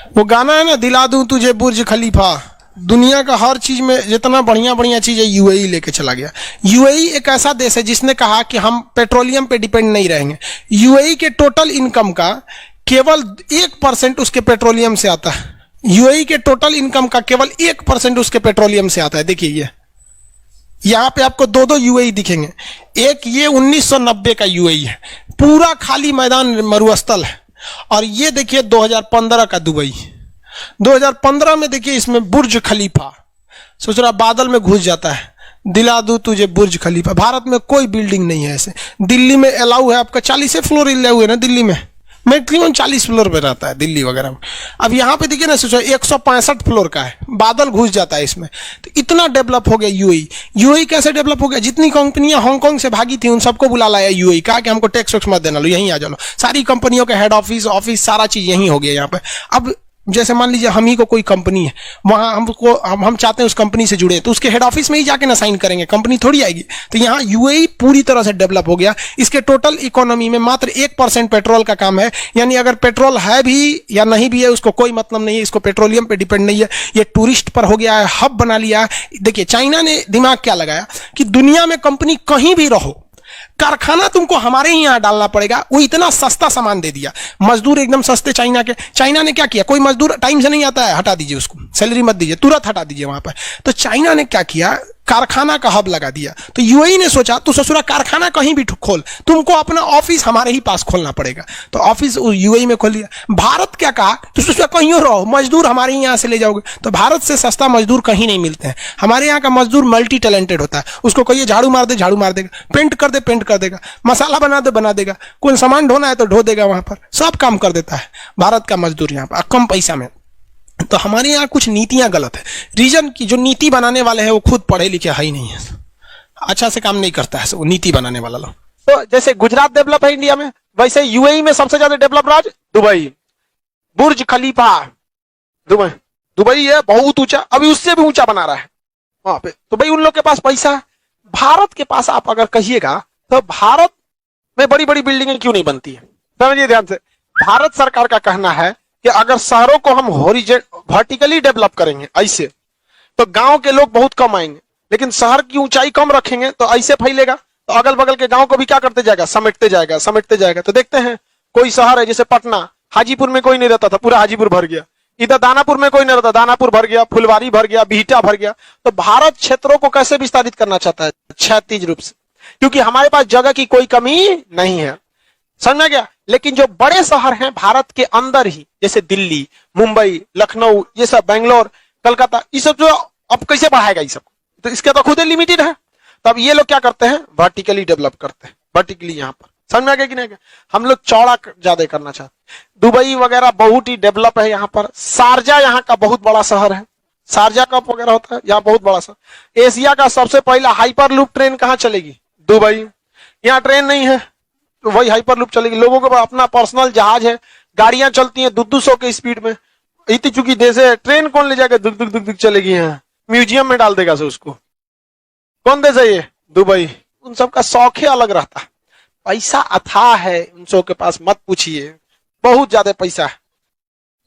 वो गाना है ना, दिला दूं तुझे बुर्ज खलीफा। दुनिया का हर चीज में जितना बढ़िया बढ़िया चीज है यूएई लेके चला गया। यूएई एक ऐसा देश है जिसने कहा कि हम पेट्रोलियम पे डिपेंड नहीं रहेंगे। यूएई के टोटल इनकम का केवल 1% उसके पेट्रोलियम से आता है। यूएई के टोटल इनकम का केवल 1% उसके पेट्रोलियम से आता है। देखिए ये यहां पे आपको दो दो यूएई दिखेंगे। एक ये 1990 का यूएई है, पूरा खाली मैदान मरुस्थल है। और ये देखिए 2015 का दुबई। 2015 में देखिए इसमें बुर्ज खलीफा, सोच रहा बादल में घुस जाता है। दिला दूं तुझे बुर्ज खलीफा। भारत में कोई बिल्डिंग नहीं है ऐसे। दिल्ली में अलाउ है आपका 40 फ्लोर अलाउ है ना, दिल्ली में मैक्सिमम 40 फ्लोर पे रहता है दिल्ली वगैरह में। अब यहाँ पे देखिए ना, सोचो 165 फ्लोर का है, बादल घुस जाता है इसमें। तो इतना डेवलप हो गया यूएई। यूएई कैसे डेवलप हो गया? जितनी कंपनियां हांगकांग से भागी थी उन सबको बुला लाया यूएई, कहा कि हमको टैक्स वैक्स मत देना, लो यहीं आ जाओ। सारी कंपनियों के हेड ऑफिस सारा चीज यहीं हो गया यहाँ पे। अब जैसे मान लीजिए हम ही को कोई कंपनी है, वहां हम चाहते हैं उस कंपनी से जुड़े, तो उसके हेड ऑफिस में ही जाके ना साइन करेंगे, कंपनी थोड़ी आएगी। तो यहाँ यूएई पूरी तरह से डेवलप हो गया। इसके टोटल इकोनॉमी में मात्र 1% पेट्रोल का काम है। यानी अगर पेट्रोल है भी या नहीं भी है उसको कोई मतलब नहीं है, इसको पेट्रोलियम पे डिपेंड नहीं है। ये टूरिस्ट पर हो गया है, हब बना लिया है। देखिए चाइना ने दिमाग क्या लगाया कि दुनिया में कंपनी कहीं भी रहो, कारखाना तुमको हमारे ही यहां डालना पड़ेगा। वो इतना सस्ता सामान दे दिया, मजदूर एकदम सस्ते चाइना के। चाइना ने क्या किया, कोई मजदूर टाइम से नहीं आता है, हटा दीजिए उसको, सैलरी मत दीजिए, तुरंत हटा दीजिए वहां पर। तो चाइना ने क्या किया, कारखाना का हब लगा दिया। तो यूएई ने सोचा तू ससुरा कारखाना कहीं भी खोल, तुमको अपना ऑफिस हमारे ही पास खोलना पड़ेगा। तो ऑफिस यूएई में खोल दिया। भारत क्या कहा, तू ससुरा कहीं रहो, मजदूर हमारे ही यहां से ले जाओगे। तो भारत से सस्ता मजदूर कहीं नहीं मिलते हैं। हमारे यहाँ का मजदूर मल्टी टैलेंटेड होता है। उसको कहिए झाड़ू मार दे, झाड़ू मार देगा, पेंट कर दे, पेंट कर देगा, मसाला बना दे, बना देगा, कोई सामान ढोना है तो ढो देगा, वहां पर सब काम कर देता है भारत का मजदूर यहाँ पर कम पैसा में। तो हमारे यहाँ कुछ नीतियां गलत है। रीजन की जो नीति बनाने वाले हैं वो खुद पढ़े लिखे है ही नहीं है, अच्छा से काम नहीं करता है वो नीति बनाने वाला लोग। तो जैसे गुजरात डेवलप है इंडिया में, वैसे यूएई में सबसे ज्यादा डेवलप राज्य दुबई। बुर्ज खलीफा दुबई है, बहुत ऊंचा, अभी उससे भी ऊंचा बना रहा है वहां पे। तो भाई उन लोग के पास पैसा है। भारत के पास आप अगर कहिएगा तो भारत में बड़ी बड़ी बिल्डिंगें क्यों नहीं बनती है, समझिए ध्यान से। भारत सरकार का कहना है कि अगर शहरों को हम वर्टिकली डेवलप करेंगे ऐसे, तो गांव के लोग बहुत कम आएंगे, लेकिन शहर की ऊंचाई कम रखेंगे तो ऐसे फैलेगा, तो अगल बगल के गांव को भी क्या करते जाएगा, समेटते जाएगा, समेटते जाएगा। तो देखते हैं कोई शहर है जैसे पटना, हाजीपुर में कोई नहीं रहता था, पूरा हाजीपुर भर गया। इधर दानापुर में कोई नहीं रहता, दानापुर भर गया, फुलवारी भर गया, बिहटा भर गया। तो भारत क्षेत्रों को कैसे विस्तारित करना चाहता है, क्षैतिज रूप से, क्योंकि हमारे पास जगह की कोई कमी नहीं है, समझ में गया। लेकिन जो बड़े शहर हैं भारत के अंदर ही, जैसे दिल्ली, मुंबई, लखनऊ, ये सब, बेंगलोर, कलकत्ता, ये सब जो अब कैसे बढ़ाएगा ये सब, तो इसका तो खुद ही लिमिटेड है। तब ये लोग क्या करते हैं, वर्टिकली डेवलप करते हैं, वर्टिकली यहाँ पर, समझ में आ गया कि नहीं। हम लोग चौड़ा ज्यादा करना चाहते हैं। दुबई वगैरह बहुत ही डेवलप है यहाँ पर। शारजा यहाँ का बहुत बड़ा शहर है, शारजा कप वगैरह होता है यहाँ, बहुत बड़ा शहर। एशिया का सबसे पहला हाइपर लूप ट्रेन कहाँ चलेगी, दुबई। यहाँ ट्रेन नहीं है तो वही हाइपर लूप चलेगी। लोगों के पास अपना पर्सनल जहाज है, गाड़ियां चलती हैं 200 के स्पीड में। इतनी चुकी देश है, ट्रेन कौन ले जाकर दुख दुख दुख दुख चलेगी यहाँ, म्यूजियम में डाल देगा से उसको। कौन देश है ये, दुबई। उन सबका शौक ही अलग रहता है, पैसा अथाह है उन सब के पास, मत पूछिए, बहुत ज्यादा पैसा है।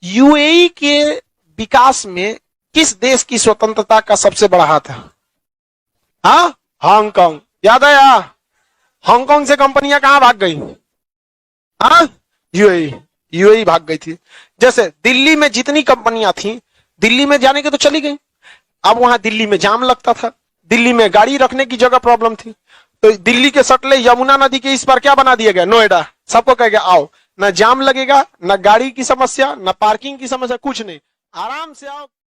यूएई के विकास में किस देश की स्वतंत्रता का सबसे बड़ा हाथ है, हाँ, हांगकांग। याद है यार, हांगकांग से कंपनियां कहां भाग गई, हाँ, यूएई भाग गई थी। जैसे दिल्ली में जितनी कंपनियां थी, दिल्ली में जाने के तो चली गई। अब वहां दिल्ली में जाम लगता था, दिल्ली में गाड़ी रखने की जगह प्रॉब्लम थी, तो दिल्ली के सटले यमुना नदी के इस पर क्या बना दिया गया, नोएडा। सबको कह गया आओ, न जाम लगेगा, न गाड़ी की समस्या, न पार्किंग की समस्या, कुछ नहीं, आराम से आओ।